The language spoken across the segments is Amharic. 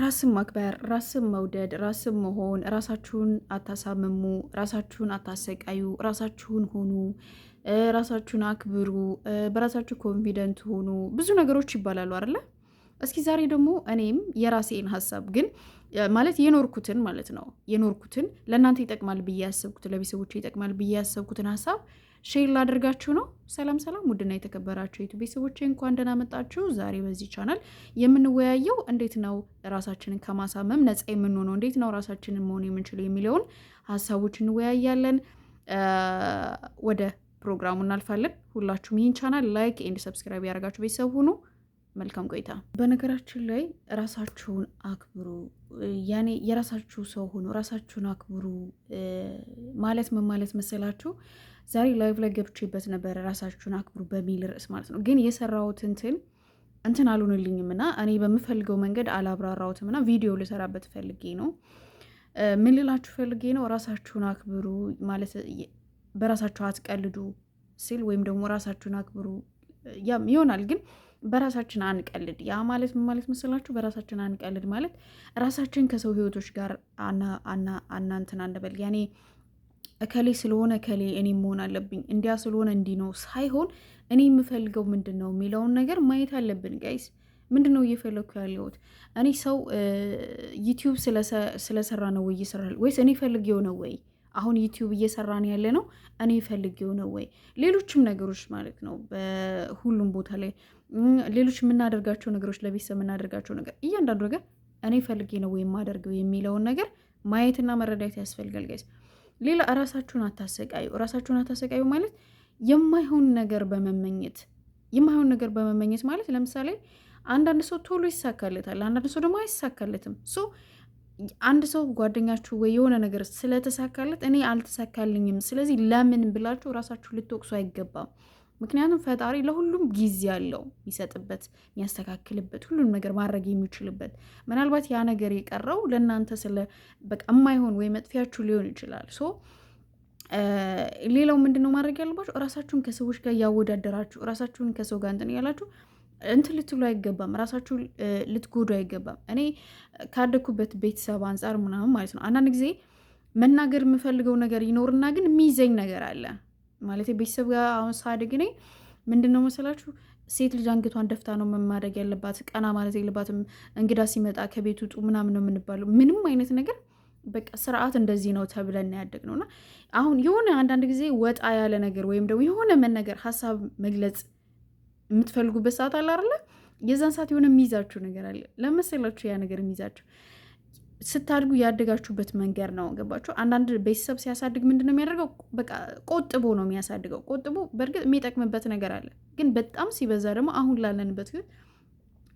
ራስን ማክበር፣ ራስን መውደድ፣ ራስን መሆን፣ ራሳችሁን አታሳምሙ፣ ራሳችሁን አታሰቃዩ፣ ራሳችሁን ሁኑ፣ ራሳችሁን አክብሩ፣ በራሳችሁ ኮንፊደንት ሁኑ ብዙ ነገሮች ይባላሉ አይደለ? እስኪ ዛሬ ደግሞ እኔም የራሴን ሀሳብ ግን ማለት የኖርኩትን ማለት ነው የኖርኩትን ለእናንተ ይጠቅማል ብዬ ያሰብኩትን ለቤተሰቦቼ ይጠቅማል ብዬ ያሰብኩትን ሀሳብ ሼር ላደርጋችሁ ነው። ሰላም ሰላም! ውድና የተከበራችሁ የዩቲዩብ ቤተሰቦቼ እንኳን ደህና መጣችሁ። ዛሬ በዚህ ቻናል የምንወያየው እንዴት ነው ራሳችንን ከማሳመም ነፃ የምንሆነው፣ እንዴት ነው ራሳችንን መሆን የምንችለው የሚለውን ሀሳቦች እንወያያለን። ወደ ፕሮግራሙ እናልፋለን። ሁላችሁም ይህን ቻናል ላይክ ኤንድ ሰብስክራይብ ያደርጋችሁ ቤተሰብ ሁኑ። መልካም ቆይታ። በነገራችን ላይ ራሳችሁን አክብሩ፣ ያኔ የራሳችሁ ሰው ሆኖ ራሳችሁን አክብሩ ማለት ምን ማለት መሰላችሁ? ዛሬ ላይቭ ላይ ገብቼበት ነበረ፣ ራሳችሁን አክብሩ በሚል ርዕስ ማለት ነው። ግን የሰራሁት እንትን አልሆንልኝም እና እኔ በምፈልገው መንገድ አላብራራሁትም እና ቪዲዮ ልሰራበት ፈልጌ ነው። ምን ልላችሁ ፈልጌ ነው? ራሳችሁን አክብሩ ማለት በራሳችሁ አትቀልዱ ሲል ወይም ደግሞ ራሳችሁን አክብሩ ያም ይሆናል ግን በራሳችን አንቀልድ። ያ ማለት ምን ማለት መሰላችሁ? በራሳችን አንቀልድ ማለት ራሳችን ከሰው ህይወቶች ጋር አናንትን አንበል። ያኔ እከሌ ስለሆነ እከሌ እኔ መሆን አለብኝ፣ እንዲያ ስለሆነ እንዲህ ነው ሳይሆን እኔ የምፈልገው ምንድን ነው የሚለውን ነገር ማየት አለብን። ጋይስ ምንድን ነው እየፈለግኩ ያለሁት? እኔ ሰው ዩቲዩብ ስለሰራ ነው ወይ ይሰራል ወይስ እኔ ፈልጌው ነው ወይ? አሁን ዩቲዩብ እየሰራን ያለ ነው እኔ ፈልጌው ነው ወይ? ሌሎችም ነገሮች ማለት ነው በሁሉም ቦታ ላይ ሌሎች የምናደርጋቸው ነገሮች፣ ለቤተሰብ የምናደርጋቸው ነገር፣ እያንዳንዱ ነገር እኔ ፈልጌ ነው ወይ የማደርገው የሚለውን ነገር ማየትና መረዳት ያስፈልጋል ጋይስ። ሌላ ራሳችሁን አታሰቃዩ። ራሳችሁን አታሰቃዩ ማለት የማይሆን ነገር በመመኘት ማለት ለምሳሌ አንዳንድ ሰው ቶሎ ይሳካለታል፣ አንዳንድ ሰው ደግሞ አይሳካለትም። አንድ ሰው ጓደኛችሁ ወይ የሆነ ነገር ስለተሳካለት እኔ አልተሳካልኝም ስለዚህ ለምን ብላችሁ ራሳችሁ ልትወቅሱ አይገባም። ምክንያቱም ፈጣሪ ለሁሉም ጊዜ ያለው የሚሰጥበት፣ የሚያስተካክልበት፣ ሁሉም ነገር ማድረግ የሚችልበት። ምናልባት ያ ነገር የቀረው ለእናንተ በቃ የማይሆን ወይ መጥፊያችሁ ሊሆን ይችላል። ሌላው ምንድነው ማድረግ ያለባችሁ? ራሳችሁን ከሰዎች ጋር እያወዳደራችሁ ራሳችሁን ከሰው ጋር እንትን ያላችሁ እንትን ልትሉ አይገባም። ራሳችሁ ልትጎዱ አይገባም። እኔ ካደኩበት ቤተሰብ አንጻር ምናምን ማለት ነው አንዳንድ ጊዜ መናገር የምፈልገው ነገር ይኖርና ግን የሚይዘኝ ነገር አለ ማለት ቤተሰብ ጋር አሁን ሳድግ እኔ ምንድነው መሰላችሁ ሴት ልጅ አንገቷን ደፍታ ነው መማደግ ያለባት፣ ቀና ማለት የለባትም። እንግዳ ሲመጣ ከቤት ውጡ ምናምን ነው የምንባለው። ምንም አይነት ነገር በቃ ስርዓት እንደዚህ ነው ተብለን ያደግ ነውና አሁን የሆነ አንዳንድ ጊዜ ወጣ ያለ ነገር ወይም ደግሞ የሆነ መነገር ሀሳብ መግለጽ የምትፈልጉበት ሰዓት አለ አይደለ? የዛን ሰዓት የሆነ የሚይዛችሁ ነገር አለ። ለመሰላችሁ ያ ነገር የሚይዛችሁ ስታድጉ ያደጋችሁበት መንገድ ነው። ገባችሁ? አንዳንድ ቤተሰብ ሲያሳድግ ምንድነው የሚያደርገው? በቃ ቆጥቦ ነው የሚያሳድገው። ቆጥቦ በእርግጥ የሚጠቅምበት ነገር አለ፣ ግን በጣም ሲበዛ ደግሞ አሁን ላለንበት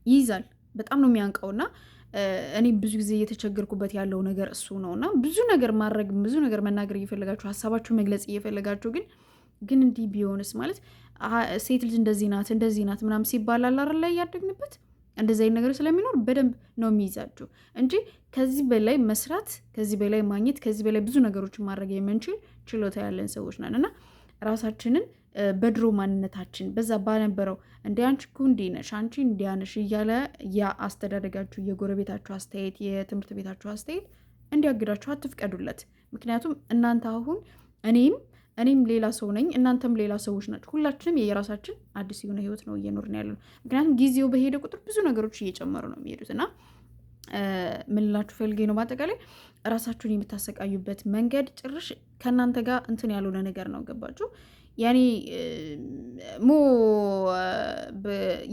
ይይዛል። በጣም ነው የሚያንቀውና እኔ ብዙ ጊዜ እየተቸገርኩበት ያለው ነገር እሱ ነውና ብዙ ነገር ማድረግ ብዙ ነገር መናገር እየፈለጋችሁ ሀሳባችሁ መግለጽ እየፈለጋችሁ ግን እንዲህ ቢሆንስ ማለት ሴት ልጅ እንደዚህ ናት ምናምን ሲባል አላር ላይ ያደግንበት እንደዚህ አይነት ነገር ስለሚኖር በደንብ ነው የሚይዛችሁ እንጂ ከዚህ በላይ መስራት፣ ከዚህ በላይ ማግኘት፣ ከዚህ በላይ ብዙ ነገሮችን ማድረግ የምንችል ችሎታ ያለን ሰዎች ነን እና ራሳችንን በድሮ ማንነታችን በዛ ባነበረው እንደ አንቺ እኮ እንዲህ ነሽ፣ አንቺ እንዲያ ነሽ እያለ ያ አስተዳደጋችሁ፣ የጎረቤታችሁ አስተያየት፣ የትምህርት ቤታችሁ አስተያየት እንዲያግዳችሁ አትፍቀዱለት። ምክንያቱም እናንተ አሁን እኔም ሌላ ሰው ነኝ፣ እናንተም ሌላ ሰዎች ናቸው። ሁላችንም የራሳችን አዲስ የሆነ ህይወት ነው እየኖርን ያለ ነው። ምክንያቱም ጊዜው በሄደ ቁጥር ብዙ ነገሮች እየጨመሩ ነው የሚሄዱት እና ምን ልላችሁ ፈልጌ ነው፣ በአጠቃላይ ራሳችሁን የምታሰቃዩበት መንገድ ጭርሽ ከእናንተ ጋር እንትን ያልሆነ ነገር ነው። ገባችሁ? ያኔ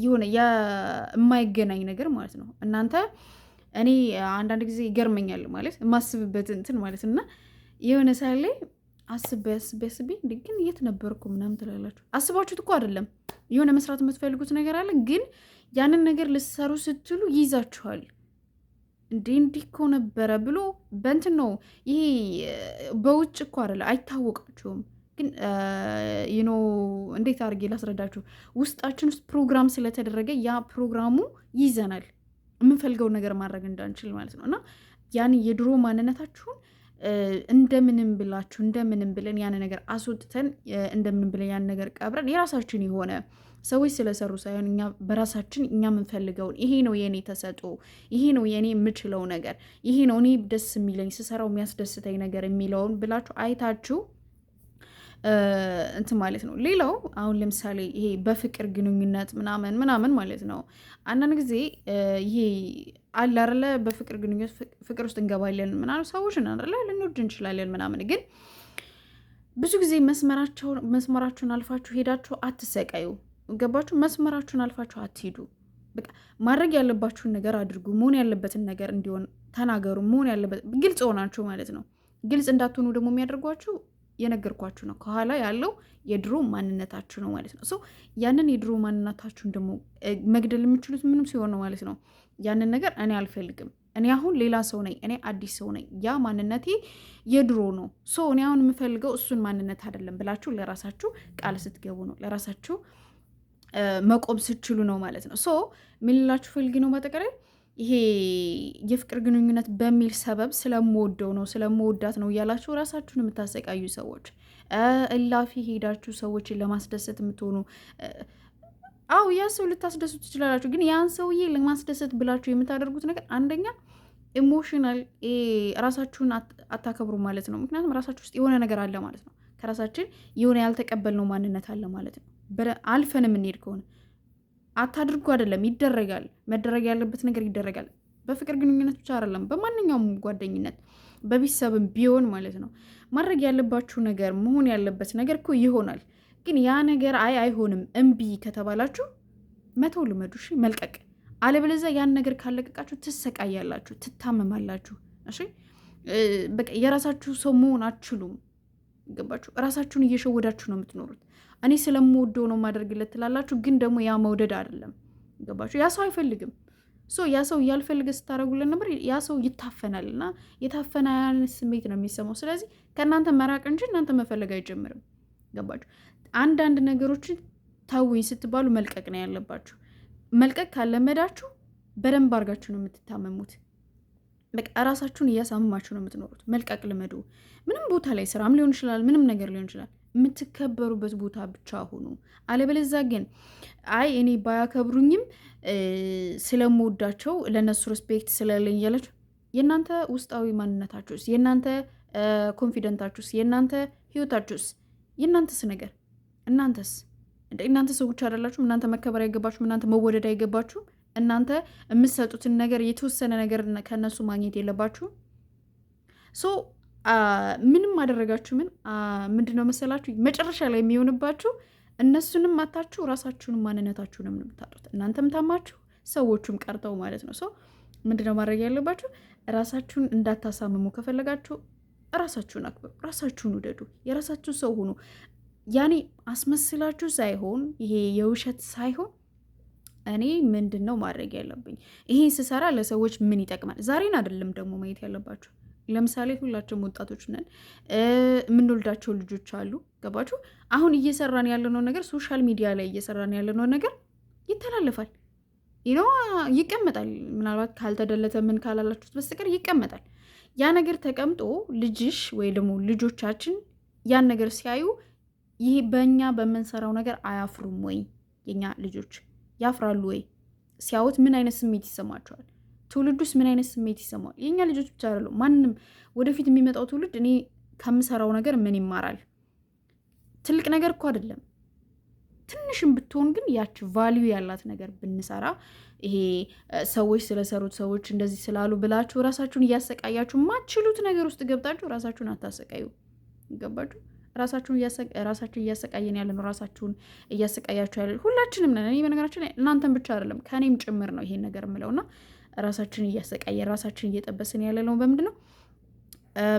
የሆነ የማይገናኝ ነገር ማለት ነው። እኔ አንዳንድ ጊዜ ይገርመኛል ማለት የማስብበት እንትን ማለት እና የሆነ ሳለ አስቤ ግን የት ነበርኩ ምናምን ትላላችሁ። አስባችሁት እኮ አይደለም የሆነ መስራት የምትፈልጉት ነገር አለ፣ ግን ያንን ነገር ልትሰሩ ስትሉ ይይዛችኋል። እንዲህ እኮ ነበረ ብሎ በእንትን ነው ይሄ በውጭ እኮ አይደለ አይታወቃችሁም። ግን እንዴት አድርጌ ላስረዳችሁ? ውስጣችን ውስጥ ፕሮግራም ስለተደረገ ያ ፕሮግራሙ ይይዘናል፣ የምንፈልገውን ነገር ማድረግ እንዳንችል ማለት ነው። እና ያን የድሮ ማንነታችሁን እንደምንም ብለን ያን ነገር አስወጥተን እንደምንም ብለን ያን ነገር ቀብረን የራሳችን የሆነ ሰዎች ስለሰሩ ሳይሆን እኛ በራሳችን እኛ የምንፈልገውን ይሄ ነው የኔ ተሰጥኦ፣ ይሄ ነው የኔ የምችለው ነገር፣ ይሄ ነው እኔ ደስ የሚለኝ ስሰራው የሚያስደስተኝ ነገር የሚለውን ብላችሁ አይታችሁ እንትን ማለት ነው። ሌላው አሁን ለምሳሌ ይሄ በፍቅር ግንኙነት ምናምን ምናምን ማለት ነው። አንዳንድ ጊዜ ይሄ አለ አይደለ፣ በፍቅር ግንኙነት ፍቅር ውስጥ እንገባለን ምናምን ሰዎች አይደለ፣ ልንወድ እንችላለን ምናምን፣ ግን ብዙ ጊዜ መስመራችሁን አልፋችሁ ሄዳችሁ አትሰቃዩ። ገባችሁ? መስመራችሁን አልፋችሁ አትሄዱ። በቃ ማድረግ ያለባችሁን ነገር አድርጉ። መሆን ያለበትን ነገር እንዲሆን ተናገሩ። መሆን ያለበት ግልጽ ሆናችሁ ማለት ነው። ግልጽ እንዳትሆኑ ደግሞ የሚያደርጓችሁ የነገርኳችሁ ነው። ከኋላ ያለው የድሮ ማንነታችሁ ነው ማለት ነው። ያንን የድሮ ማንነታችሁን ደግሞ መግደል የምችሉት ምንም ሲሆን ነው ማለት ነው። ያንን ነገር እኔ አልፈልግም፣ እኔ አሁን ሌላ ሰው ነኝ፣ እኔ አዲስ ሰው ነኝ፣ ያ ማንነቴ የድሮ ነው፣ እኔ አሁን የምፈልገው እሱን ማንነት አይደለም ብላችሁ ለራሳችሁ ቃል ስትገቡ ነው፣ ለራሳችሁ መቆም ስትችሉ ነው ማለት ነው። ምን ልላችሁ ፈልጊ ነው በጠቅላይ ይሄ የፍቅር ግንኙነት በሚል ሰበብ ስለምወደው ነው ስለምወዳት ነው እያላችሁ ራሳችሁን የምታሰቃዩ ሰዎች፣ እላፊ ሄዳችሁ ሰዎችን ለማስደሰት የምትሆኑ ያ ሰው ልታስደስቱ ትችላላችሁ፣ ግን ያን ሰውዬ ለማስደሰት ብላችሁ የምታደርጉት ነገር አንደኛ ኢሞሽናል ራሳችሁን አታከብሩ ማለት ነው። ምክንያቱም ራሳችሁ ውስጥ የሆነ ነገር አለ ማለት ነው። ከራሳችን የሆነ ያልተቀበልነው ማንነት አለ ማለት ነው። አልፈን የምንሄድ ከሆነ አታድርጉ አይደለም፣ ይደረጋል። መደረግ ያለበት ነገር ይደረጋል። በፍቅር ግንኙነት ብቻ አይደለም፣ በማንኛውም ጓደኝነት፣ በቤተሰብም ቢሆን ማለት ነው። ማድረግ ያለባችሁ ነገር መሆን ያለበት ነገር እኮ ይሆናል። ግን ያ ነገር አይሆንም እምቢ ከተባላችሁ መተው ልመዱ፣ እሺ፣ መልቀቅ። አለበለዚያ ያን ነገር ካለቀቃችሁ ትሰቃያላችሁ፣ ትታመማላችሁ። እሺ፣ በቃ የራሳችሁ ሰው መሆን አትችሉም። ገባችሁ? ራሳችሁን እየሸወዳችሁ ነው የምትኖሩት። እኔ ስለምወደው ነው ማደርግለት ትላላችሁ፣ ግን ደግሞ ያ መውደድ አይደለም። ገባችሁ? ያ ሰው አይፈልግም። ያ ሰው እያልፈልገ ስታደርጉለት ነበር፣ ያ ሰው ይታፈናል እና የታፈና ያን ስሜት ነው የሚሰማው። ስለዚህ ከእናንተ መራቅ እንጂ እናንተ መፈለግ አይጀምርም። ገባችሁ? አንዳንድ ነገሮችን ተውኝ ስትባሉ መልቀቅ ነው ያለባችሁ። መልቀቅ ካለመዳችሁ በደንብ አድርጋችሁ ነው የምትታመሙት። በቃ ራሳችሁን እያሳመማችሁ ነው የምትኖሩት። መልቀቅ ልመዱ። ምንም ቦታ ላይ ስራም ሊሆን ይችላል፣ ምንም ነገር ሊሆን ይችላል። የምትከበሩበት ቦታ ብቻ ሁኑ። አለበለዚያ ግን እኔ ባያከብሩኝም ስለምወዳቸው ለእነሱ ሬስፔክት ስለሌለኝ እያላችሁ የእናንተ ውስጣዊ ማንነታችሁስ፣ የእናንተ ኮንፊደንታችሁስ፣ የእናንተ ህይወታችሁስ፣ የእናንተስ ነገር እናንተ ሰዎች አይደላችሁም? እናንተ መከበር አይገባችሁም? እናንተ መወደድ አይገባችሁም? እናንተ የምትሰጡትን ነገር የተወሰነ ነገር ከእነሱ ማግኘት የለባችሁም? ምንም አደረጋችሁ ምንድነው መሰላችሁ መጨረሻ ላይ የሚሆንባችሁ እነሱንም ማታችሁ ራሳችሁንም ማንነታችሁንም ነው የምታጡት። እናንተም ታማችሁ ሰዎቹም ቀርተው ማለት ነው። ምንድነው ማድረግ ያለባችሁ? ራሳችሁን እንዳታሳምሙ ከፈለጋችሁ ራሳችሁን አክብሩ፣ ራሳችሁን ውደዱ፣ የራሳችሁ ሰው ሁኑ። ያኔ አስመስላችሁ ሳይሆን ይሄ የውሸት ሳይሆን እኔ ምንድን ነው ማድረግ ያለብኝ፣ ይሄን ስሰራ ለሰዎች ምን ይጠቅማል፣ ዛሬን አይደለም ደግሞ ማየት ያለባችሁ። ለምሳሌ ሁላችንም ወጣቶች ነን፣ የምንወልዳቸው ልጆች አሉ። ገባችሁ? አሁን እየሰራን ያለነው ነገር ሶሻል ሚዲያ ላይ እየሰራን ያለነው ነገር ይተላለፋል፣ ይቀመጣል። ምናልባት ካልተደለተ ምን ካላላችሁት በስተቀር ይቀመጣል። ያ ነገር ተቀምጦ ልጅሽ ወይ ደግሞ ልጆቻችን ያን ነገር ሲያዩ ይህ በእኛ በምንሰራው ነገር አያፍሩም ወይ? የኛ ልጆች ያፍራሉ ወይ? ሲያዩት ምን አይነት ስሜት ይሰማቸዋል? ትውልዱስ ምን አይነት ስሜት ይሰማል? የኛ ልጆች ብቻ አይደሉም፣ ማንንም ወደፊት የሚመጣው ትውልድ እኔ ከምሰራው ነገር ምን ይማራል? ትልቅ ነገር እኮ አይደለም፣ ትንሽም ብትሆን ግን ያች ቫልዩ ያላት ነገር ብንሰራ፣ ይሄ ሰዎች ስለሰሩት ሰዎች እንደዚህ ስላሉ ብላችሁ ራሳችሁን እያሰቃያችሁ ማትችሉት ነገር ውስጥ ገብታችሁ ራሳችሁን አታሰቃዩ። ገባችሁ? ራሳችሁን እያሰቃየን ያለ ነው። ራሳችሁን እያሰቃያችሁ ያለ ሁላችንም ነን። እኔ በነገራችን ላይ እናንተን ብቻ አይደለም ከእኔም ጭምር ነው ይሄን ነገር የምለውና ራሳችን እያሰቃየ ራሳችን እየጠበስን ያለ ነው። በምንድን ነው?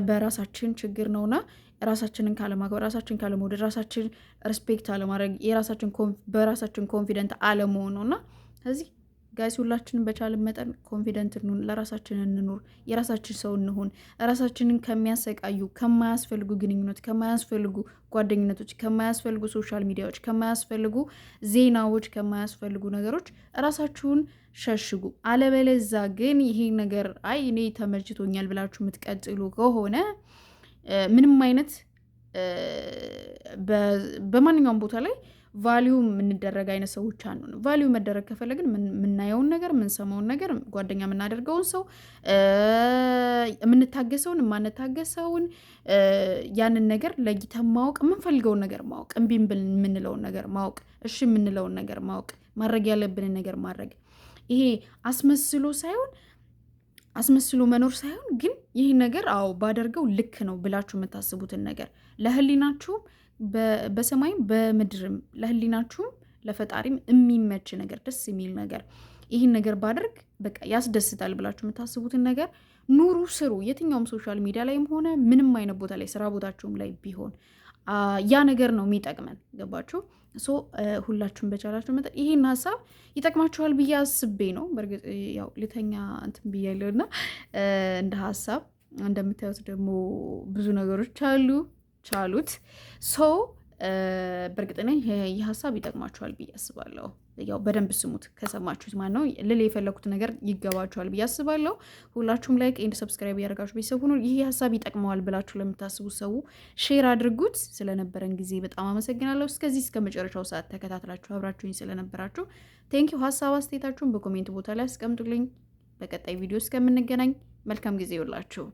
በራሳችን ችግር ነውና ራሳችንን ካለማክበር፣ ራሳችን ካለመውደድ፣ ራሳችን ሪስፔክት አለማድረግ፣ በራሳችን ኮንፊደንት አለመሆን ነውና ስለዚህ ጋይስ ሁላችንን በቻልን መጠን ኮንፊደንት እንሁን፣ ለራሳችን እንኑር፣ የራሳችን ሰው እንሁን። ራሳችንን ከሚያሰቃዩ ከማያስፈልጉ ግንኙነት፣ ከማያስፈልጉ ጓደኝነቶች፣ ከማያስፈልጉ ሶሻል ሚዲያዎች፣ ከማያስፈልጉ ዜናዎች፣ ከማያስፈልጉ ነገሮች ራሳችሁን ሸሽጉ። አለበለዛ ግን ይሄ ነገር እኔ ተመችቶኛል ብላችሁ የምትቀጥሉ ከሆነ ምንም አይነት በማንኛውም ቦታ ላይ ቫሊዩ የምንደረግ አይነት ሰዎች አንሆን። ቫሊዩ መደረግ ከፈለግን የምናየውን ነገር የምንሰማውን ነገር ጓደኛ የምናደርገውን ሰው የምንታገሰውን የማንታገሰውን ያንን ነገር ለይተን ማወቅ፣ የምንፈልገውን ነገር ማወቅ፣ እምቢ የምንለውን ነገር ማወቅ፣ እሺ የምንለውን ነገር ማወቅ፣ ማድረግ ያለብንን ነገር ማድረግ። ይሄ አስመስሎ መኖር ሳይሆን ግን ይህ ነገር አዎ ባደርገው ልክ ነው ብላችሁ የምታስቡትን ነገር ለህሊናችሁም በሰማይም በምድርም ለህሊናችሁም ለፈጣሪም የሚመች ነገር፣ ደስ የሚል ነገር፣ ይህን ነገር ባደርግ በቃ ያስደስታል ብላችሁ የምታስቡትን ነገር ኑሩ፣ ስሩ። የትኛውም ሶሻል ሚዲያ ላይም ሆነ ምንም አይነት ቦታ ላይ ስራ ቦታችሁም ላይ ቢሆን ያ ነገር ነው የሚጠቅመን። ገባችሁ? ሁላችሁም በቻላችሁ መጠን ይህን ሀሳብ ይጠቅማችኋል ብዬ አስቤ ነው። በእርግጥ ያው ልተኛ እንትን ብያለሁ እና እንደ ሀሳብ እንደምታዩት ደግሞ ብዙ ነገሮች ቻሉት በእርግጠኛ ይህ ሀሳብ ይጠቅማችኋል ብዬ አስባለሁ። ያው በደንብ ስሙት፣ ከሰማችሁት ነው ልል የፈለኩት ነገር ይገባችኋል ብዬ አስባለሁ። ሁላችሁም ላይክ ኤንድ ሰብስክራይብ ያደርጋችሁ ቤተሰብ ሁኑ። ይህ ሀሳብ ይጠቅመዋል ብላችሁ ለምታስቡ ሰው ሼር አድርጉት። ስለነበረን ጊዜ በጣም አመሰግናለሁ። እስከ መጨረሻው ሰዓት ተከታትላችሁ አብራችሁኝ ስለነበራችሁ ቴንኪው። ሀሳብ አስተያየታችሁን በኮሜንት ቦታ ላይ አስቀምጡልኝ። በቀጣይ ቪዲዮ እስከምንገናኝ መልካም ጊዜ ይውላችሁ።